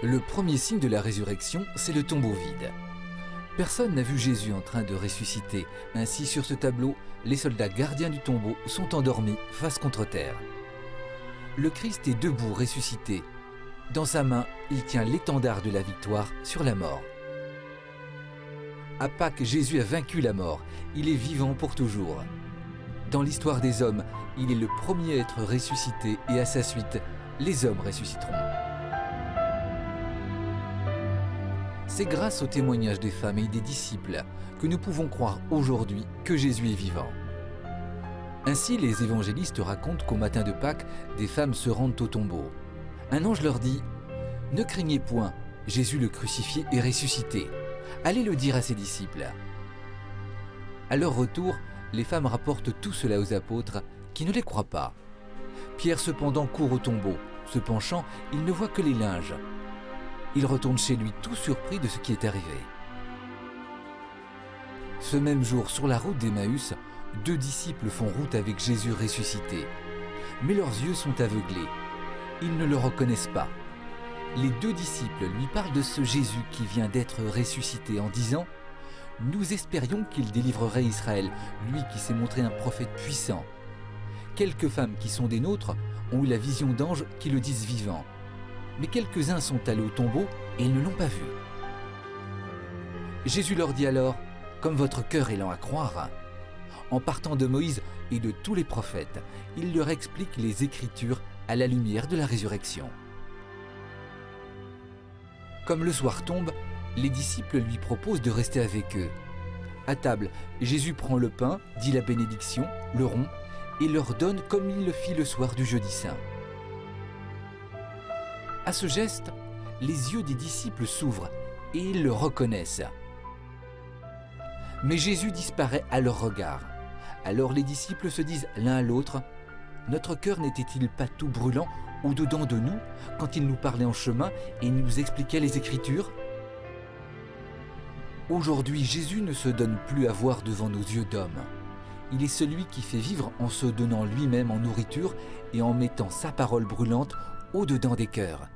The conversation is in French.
Le premier signe de la résurrection, c'est le tombeau vide. Personne n'a vu Jésus en train de ressusciter. Ainsi, sur ce tableau, les soldats gardiens du tombeau sont endormis face contre terre. Le Christ est debout, ressuscité. Dans sa main, il tient l'étendard de la victoire sur la mort. À Pâques, Jésus a vaincu la mort. Il est vivant pour toujours. Dans l'histoire des hommes, il est le premier à être ressuscité et à sa suite, les hommes ressusciteront. C'est grâce au témoignage des femmes et des disciples que nous pouvons croire aujourd'hui que Jésus est vivant. Ainsi, les évangélistes racontent qu'au matin de Pâques, des femmes se rendent au tombeau. Un ange leur dit « Ne craignez point, Jésus le crucifié est ressuscité. Allez le dire à ses disciples. » À leur retour, les femmes rapportent tout cela aux apôtres qui ne les croient pas. Pierre cependant court au tombeau. Se penchant, il ne voit que les linges. Il retourne chez lui tout surpris de ce qui est arrivé. Ce même jour, sur la route d'Emmaüs, 2 disciples font route avec Jésus ressuscité. Mais leurs yeux sont aveuglés. Ils ne le reconnaissent pas. Les 2 disciples lui parlent de ce Jésus qui vient d'être ressuscité en disant « Nous espérions qu'il délivrerait Israël, lui qui s'est montré un prophète puissant. » Quelques femmes qui sont des nôtres ont eu la vision d'anges qui le disent vivant. Mais quelques-uns sont allés au tombeau et ils ne l'ont pas vu. Jésus leur dit alors « Comme votre cœur est lent à croire », en partant de Moïse et de tous les prophètes, il leur explique les Écritures à la lumière de la résurrection. Comme le soir tombe, les disciples lui proposent de rester avec eux. À table, Jésus prend le pain, dit la bénédiction, le rompt, et leur donne comme il le fit le soir du jeudi saint. À ce geste, les yeux des disciples s'ouvrent et ils le reconnaissent. Mais Jésus disparaît à leur regard. Alors les disciples se disent l'un à l'autre « Notre cœur n'était-il pas tout brûlant au-dedans de nous quand il nous parlait en chemin et nous expliquait les Écritures ?» Aujourd'hui, Jésus ne se donne plus à voir devant nos yeux d'homme. Il est celui qui fait vivre en se donnant lui-même en nourriture et en mettant sa parole brûlante au-dedans des cœurs.